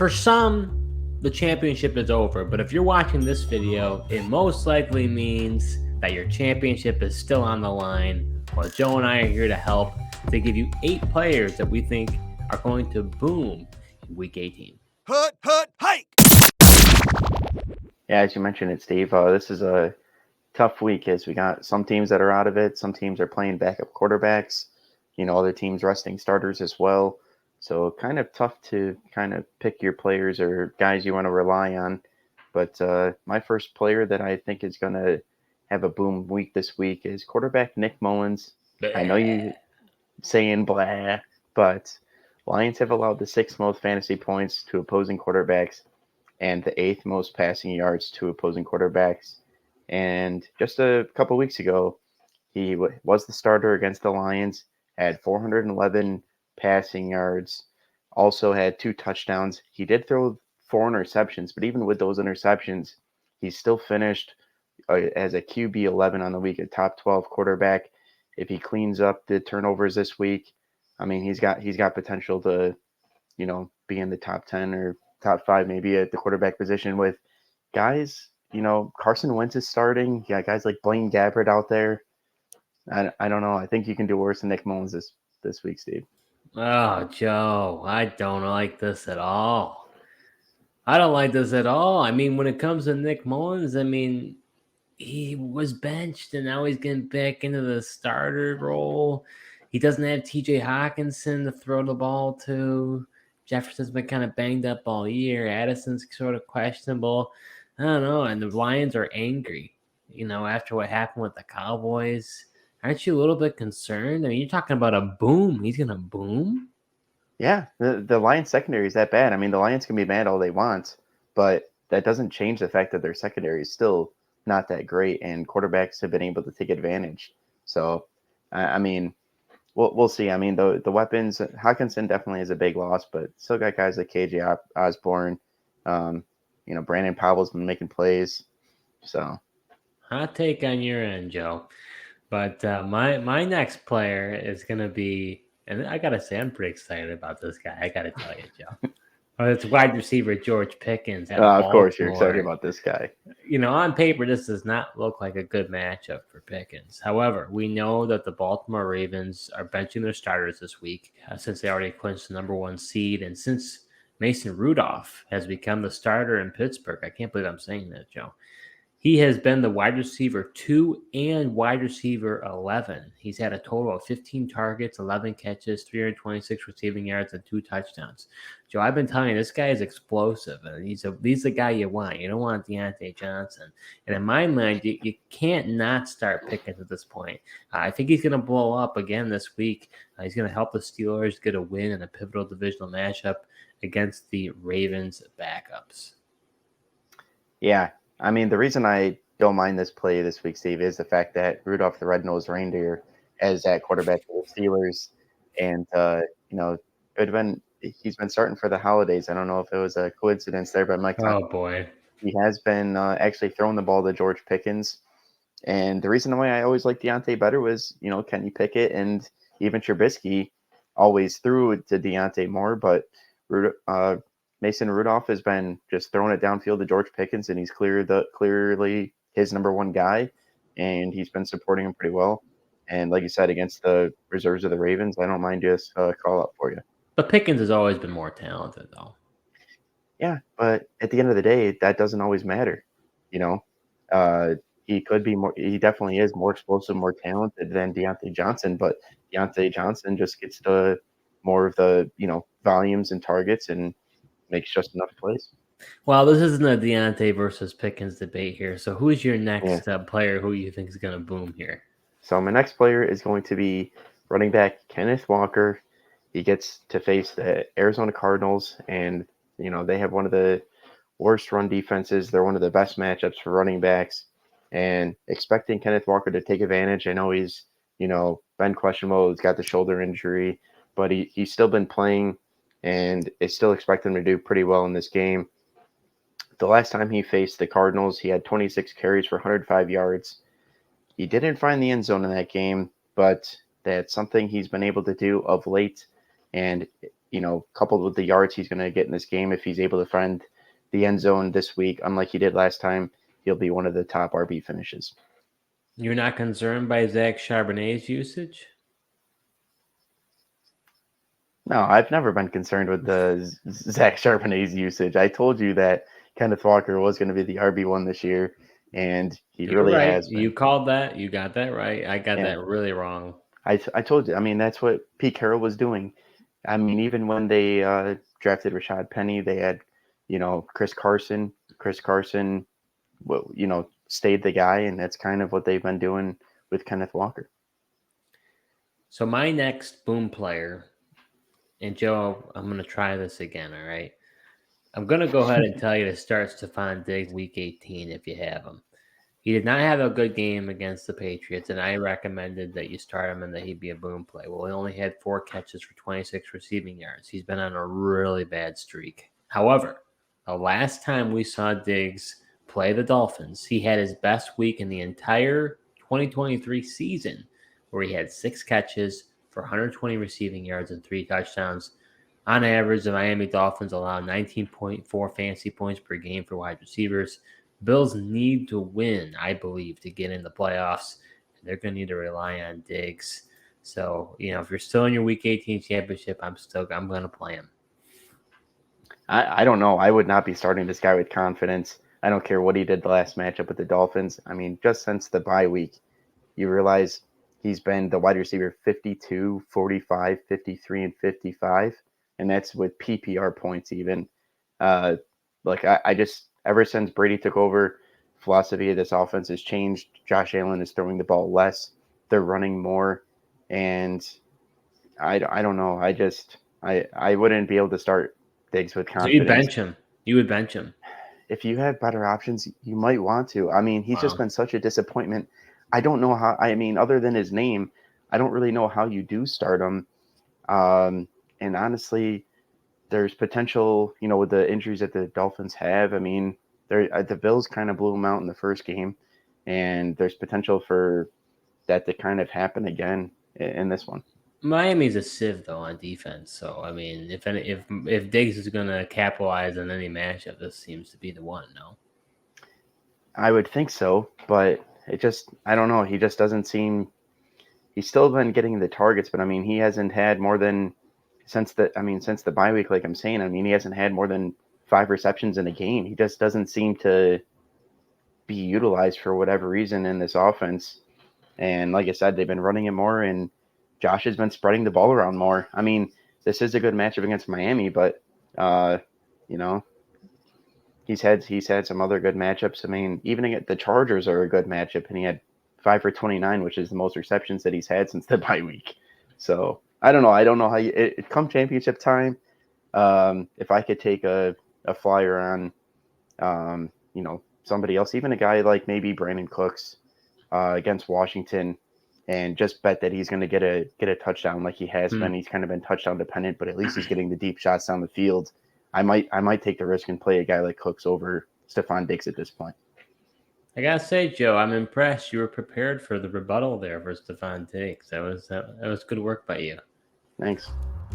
for some, the championship is over. But if you're watching this video, it most likely means that your championship is still on the line. Well, Joe and I are here to help to give you 8 players that we think are going to boom in Week 18. Hike! Yeah, as you mentioned it, Steve, this is a tough week as we got some teams that are out of it. Some teams are playing backup quarterbacks. Other teams resting starters as well. So kind of tough to kind of pick your players or guys you want to rely on. But my first player that I think is going to have a boom week this week is quarterback Nick Mullens. I know you saying blah, but Lions have allowed the 6th most fantasy points to opposing quarterbacks and the 8th most passing yards to opposing quarterbacks. And just a couple weeks ago, he was the starter against the Lions, had 411 passing yards, also had 2 touchdowns. He did throw 4 interceptions, but even with those interceptions, he still finished as a QB 11 on the week, a top 12 quarterback. If he cleans up the turnovers this week, I mean, he's got potential to, be in the top 10 or top 5 maybe at the quarterback position with guys. Carson Wentz is starting. Yeah, guys like Blaine Gabbert out there. I don't know. I think you can do worse than Nick Mullens this week, Steve. Oh, Joe, I don't like this at all. I don't like this at all. I mean, when it comes to Nick Mullens, I mean, he was benched and now he's getting back into the starter role. He doesn't have TJ Hawkinson to throw the ball to. Jefferson's been kind of banged up all year. Addison's sort of questionable. I don't know. And the Lions are angry, after what happened with the Cowboys. Aren't you a little bit concerned? I mean, you're talking about a boom. He's going to boom? Yeah, the Lions secondary is that bad. I mean, the Lions can be mad all they want, but that doesn't change the fact that their secondary is still not that great, and quarterbacks have been able to take advantage. So, I mean, we'll see. I mean, the weapons, Hawkinson definitely is a big loss, but still got guys like KJ Osborne. Brandon Powell's been making plays. So, hot take on your end, Joe. But my next player is going to be, and I got to say, I'm pretty excited about this guy. I got to tell you, Joe. It's wide receiver George Pickens. Of course, you're excited about this guy. On paper, this does not look like a good matchup for Pickens. However, we know that the Baltimore Ravens are benching their starters this week since they already clinched the number 1 seed. And since Mason Rudolph has become the starter in Pittsburgh, I can't believe I'm saying that, Joe. He has been the wide receiver 2 and wide receiver 11. He's had a total of 15 targets, 11 catches, 326 receiving yards, and 2 touchdowns. Joe, I've been telling you, this guy is explosive, and he's the guy you want. You don't want Deontay Johnson. And in my mind, you can't not start Pickens at this point. I think he's going to blow up again this week. He's going to help the Steelers get a win in a pivotal divisional matchup against the Ravens backups. Yeah. I mean, the reason I don't mind this play this week, Steve, is the fact that Rudolph the Red-Nosed Reindeer as that quarterback for the Steelers. And, he's been starting for the holidays. I don't know if it was a coincidence there, but Mike, oh boy, he has been actually throwing the ball to George Pickens. And the reason why I always liked Deontay better was, Kenny Pickett and even Trubisky always threw it to Deontay more, but Mason Rudolph has been just throwing it downfield to George Pickens, and he's clearly his number 1 guy, and he's been supporting him pretty well. And like you said, against the reserves of the Ravens, I don't mind just call up for you. But Pickens has always been more talented, though. Yeah, but at the end of the day, that doesn't always matter. He could be more. He definitely is more explosive, more talented than Deontay Johnson, but Deontay Johnson just gets the more of the volumes and targets and makes just enough plays. Well, this isn't a Deontay versus Pickens debate here. So who's your next player who you think is going to boom here? So my next player is going to be running back Kenneth Walker. He gets to face the Arizona Cardinals, and, they have one of the worst run defenses. They're one of the best matchups for running backs, and expecting Kenneth Walker to take advantage. I know he's, been questionable. He's got the shoulder injury, but he's still been playing, and I still expect him to do pretty well in this game. The last time he faced the Cardinals, he had 26 carries for 105 yards. He didn't find the end zone in that game, but that's something he's been able to do of late. And coupled with the yards he's going to get in this game, if he's able to find the end zone this week, unlike he did last time, he'll be one of the top RB finishes. You're not concerned by Zach Charbonnet's usage? No, I've never been concerned with the Zach Charbonnet's usage. I told you that Kenneth Walker was going to be the RB1 this year, and he You're really right. has been. You called that. You got that right. I got that really wrong. I told you. I mean, that's what Pete Carroll was doing. I mean, even when they drafted Rashad Penny, they had, Chris Carson. Chris Carson, stayed the guy, and that's kind of what they've been doing with Kenneth Walker. So my next boom player, and Joe, I'm going to try this again, all right? I'm going to go ahead and tell you to start Stefon Diggs week 18 if you have him. He did not have a good game against the Patriots, and I recommended that you start him and that he'd be a boom play. Well, he only had 4 catches for 26 receiving yards. He's been on a really bad streak. However, the last time we saw Diggs play the Dolphins, he had his best week in the entire 2023 season, where he had 6 catches for 120 receiving yards and 3 touchdowns. On average, the Miami Dolphins allow 19.4 fantasy points per game for wide receivers. Bills need to win, I believe, to get in the playoffs. They're going to need to rely on Diggs. So, if you're still in your Week 18 championship, I'm going to play him. I don't know. I would not be starting this guy with confidence. I don't care what he did the last matchup with the Dolphins. I mean, just since the bye week, you realize he's been the wide receiver 52, 45, 53, and 55. And that's with PPR points even. I just, ever since Brady took over, philosophy of this offense has changed. Josh Allen is throwing the ball less. They're running more. And I don't know. I wouldn't be able to start Diggs with confidence. So you bench him. You would bench him. If you have better options, you might want to. I mean, he's just been such a disappointment. I don't know how. I mean, other than his name, I don't really know how you do start him. And honestly, there's potential, with the injuries that the Dolphins have. I mean, the Bills kind of blew him out in the first game, and there's potential for that to kind of happen again in this one. Miami's a sieve though on defense, so I mean, if Diggs is going to capitalize on any matchup, this seems to be the one. No, I would think so, but I don't know. He just doesn't seem. He's still been getting the targets, but I mean, he hasn't had more than since the bye week. Like I'm saying, I mean, he hasn't had more than 5 receptions in a game. He just doesn't seem to be utilized for whatever reason in this offense. And like I said, they've been running it more, and Josh has been spreading the ball around more. I mean, this is a good matchup against Miami, but he's had some other good matchups. I mean, even the Chargers are a good matchup, and he had 5 for 29, which is the most receptions that he's had since the bye week. So I don't know. I don't know how it come championship time. If I could take a flyer on, somebody else, even a guy like maybe Brandon Cooks against Washington, and just bet that he's going to get a touchdown like he has been. He's kind of been touchdown dependent, but at least he's getting the deep shots down the field. I might take the risk and play a guy like Cooks over Stefon Diggs at this point. I gotta say, Joe, I'm impressed. You were prepared for the rebuttal there for Stefon Diggs. That was good work by you. Thanks.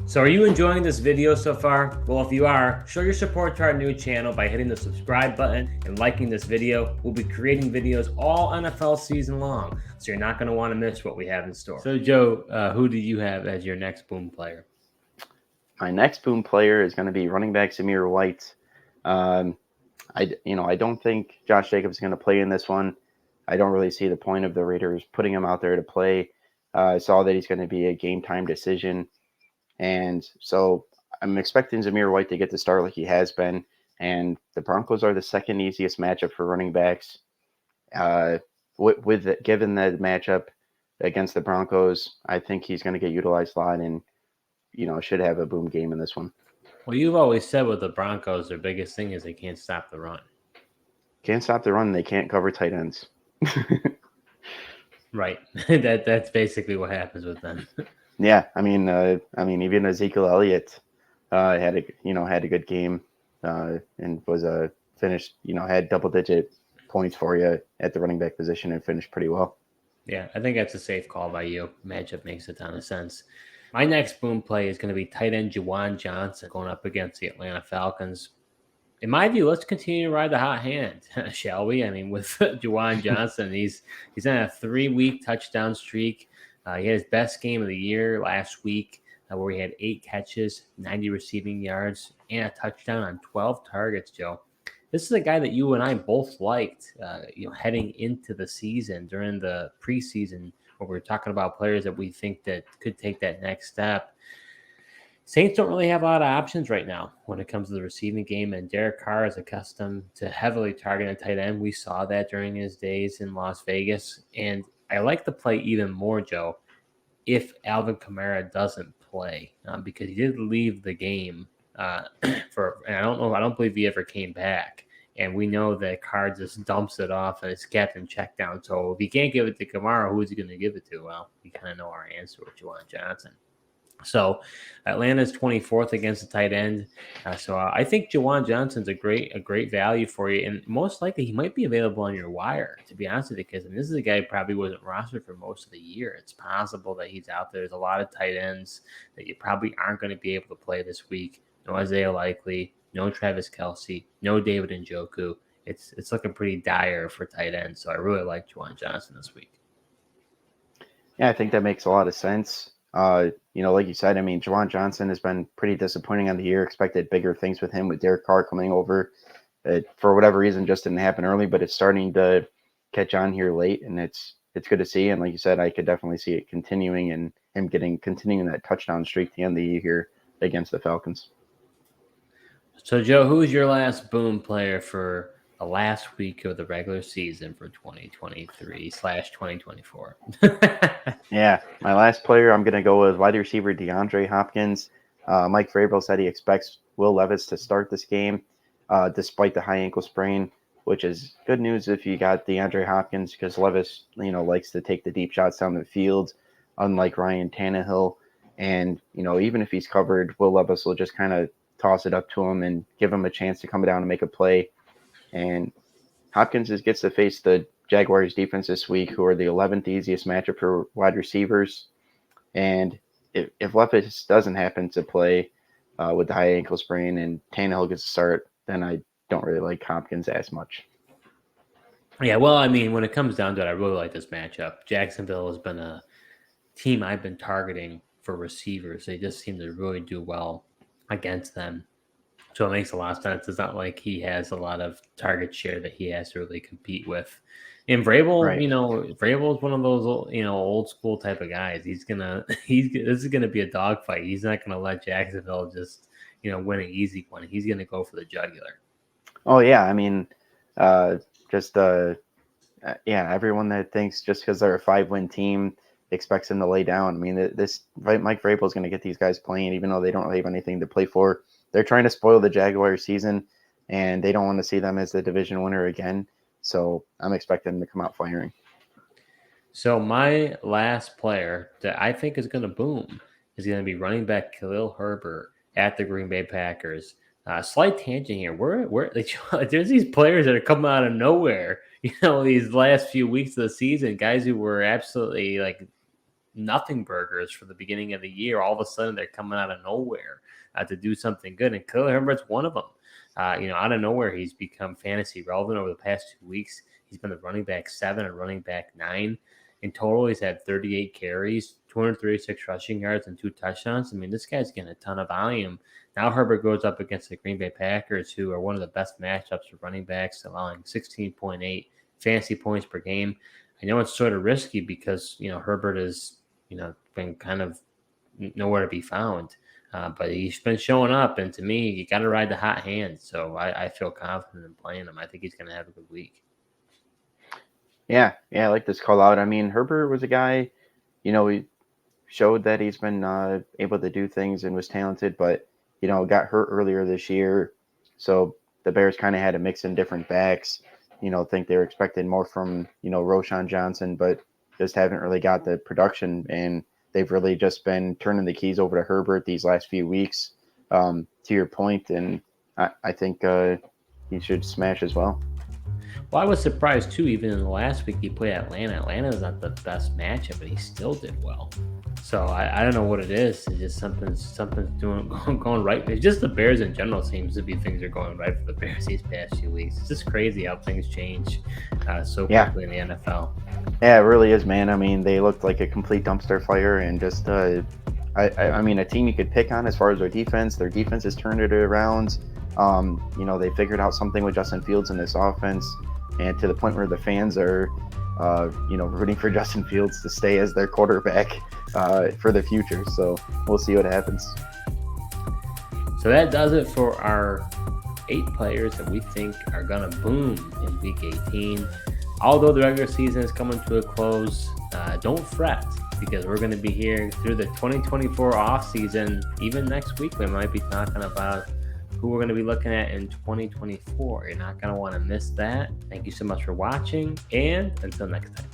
So are you enjoying this video so far? Well, if you are, show your support to our new channel by hitting the subscribe button and liking this video. We'll be creating videos all NFL season long, so you're not going to want to miss what we have in store. So, Joe, who do you have as your next boom player? My next boom player is going to be running back Zamir White. I don't think Josh Jacobs is going to play in this one. I don't really see the point of the Raiders putting him out there to play. I saw that he's going to be a game time decision. And so I'm expecting Zamir White to get the start like he has been. And the Broncos are the second easiest matchup for running backs. Given the matchup against the Broncos, I think he's going to get utilized a lot and, should have a boom game in this one. Well, you've always said with the Broncos, their biggest thing is they can't stop the run. Can't stop the run. They can't cover tight ends. Right. That's basically what happens with them. Yeah, I mean, even Ezekiel Elliott had a good game and was finished. Had double-digit points for you at the running back position and finished pretty well. Yeah, I think that's a safe call by you. Matchup makes a ton of sense. My next boom play is going to be tight end Juwan Johnson going up against the Atlanta Falcons. In my view, let's continue to ride the hot hand, shall we? I mean, with Juwan Johnson, he's on a 3-week touchdown streak. He had his best game of the year last week, where he had 8 catches, 90 receiving yards, and a touchdown on 12 targets, Joe. This is a guy that you and I both liked, heading into the season during the preseason, where we're talking about players that we think that could take that next step. Saints don't really have a lot of options right now when it comes to the receiving game, and Derek Carr is accustomed to heavily targeting a tight end. We saw that during his days in Las Vegas, and I like the play even more, Joe, if Alvin Kamara doesn't play, because he did leave the game and I don't believe he ever came back. And we know that Carr just dumps it off and it's captain check down. So if he can't give it to Kamara, who is he going to give it to? Well, we kind of know our answer with Juwan Johnson. So Atlanta's 24th against the tight end. So I think Juwan Johnson's a great value for you. And most likely he might be available on your wire, to be honest with you, because this is a guy who probably wasn't rostered for most of the year. It's possible that he's out there. There's a lot of tight ends that you probably aren't going to be able to play this week. No Isaiah Likely, no Travis Kelce, no David Njoku. It's looking pretty dire for tight ends. So I really like Juwan Johnson this week. Yeah, I think that makes a lot of sense. Like you said, I mean, Juwan Johnson has been pretty disappointing on the year. Expected bigger things with him, with Derek Carr coming over. It, for whatever reason, just didn't happen early, but it's starting to catch on here late, and it's good to see. And like you said, I could definitely see it continuing and him continuing that touchdown streak at the end of the year here against the Falcons. So, Joe, who's your last boom player for the last week of the regular season for 2023/2024? Yeah, my last player, I'm going to go with wide receiver DeAndre Hopkins. Mike Vrabel said he expects Will Levis to start this game despite the high ankle sprain, which is good news if you got DeAndre Hopkins, because Levis, likes to take the deep shots down the field, unlike Ryan Tannehill. And, even if he's covered, Will Levis will just kind of toss it up to him and give him a chance to come down and make a play. And Hopkins gets to face the Jaguars defense this week, who are the 11th easiest matchup for wide receivers. And if Levis doesn't happen to play with the high ankle sprain and Tannehill gets to start, then I don't really like Hopkins as much. Yeah, well, I mean, when it comes down to it, I really like this matchup. Jacksonville has been a team I've been targeting for receivers. They just seem to really do well against them. So it makes a lot of sense. It's not like he has a lot of target share that he has to really compete with. And Vrabel, Right. Vrabel is one of those, old school type of guys. This is gonna be a dogfight. He's not gonna let Jacksonville just, win an easy one. He's gonna go for the jugular. Oh yeah, I mean, everyone that thinks just because they're a 5-win team expects them to lay down. I mean, Mike Vrabel is going to get these guys playing, even though they don't really have anything to play for. They're trying to spoil the Jaguars season, and they don't want to see them as the division winner again. So I'm expecting them to come out firing. So my last player that I think is going to boom is going to be running back Khalil Herbert at the Green Bay Packers. Slight tangent here. There's these players that are coming out of nowhere. These last few weeks of the season, guys who were absolutely like nothing burgers for the beginning of the year, all of a sudden they're coming out of nowhere to do something good. And Khalil Herbert's one of them. Out of nowhere, he's become fantasy relevant over the past 2 weeks. He's been the running back 7 and running back 9. In total, he's had 38 carries, 236 rushing yards, and 2 touchdowns. I mean, this guy's getting a ton of volume. Now Herbert goes up against the Green Bay Packers, who are one of the best matchups for running backs, allowing 16.8 fantasy points per game. I know it's sort of risky because, Herbert has, been kind of nowhere to be found. But he's been showing up, and to me, you got to ride the hot hand. So I feel confident in playing him. I think he's going to have a good week. Yeah, I like this call out. I mean, Herbert was a guy, he showed that he's been able to do things and was talented, but, got hurt earlier this year. So the Bears kind of had to mix in different backs. Think they were expecting more from, Roshan Johnson, but just haven't really got the production. And they've really just been turning the keys over to Herbert these last few weeks, to your point. And I think he should smash as well. Well, I was surprised, too, even in the last week he played Atlanta. Atlanta's not the best matchup, but he still did well. So I don't know what it is. It's just something's going right. It's just the Bears in general seems to be things are going right for the Bears these past few weeks. It's just crazy how things change so quickly in the NFL. Yeah, it really is, man. I mean, they looked like a complete dumpster fire, and just I mean, a team you could pick on as far as their defense. Their defense has turned it around. They figured out something with Justin Fields in this offense, and to the point where the fans are, rooting for Justin Fields to stay as their quarterback for the future. So we'll see what happens. So that does it for our 8 players that we think are going to boom in Week 18. Although the regular season is coming to a close, don't fret, because we're going to be here through the 2024 offseason. Even next week, we might be talking about who we're going to be looking at in 2024. You're not going to want to miss that. Thank you so much for watching, and until next time.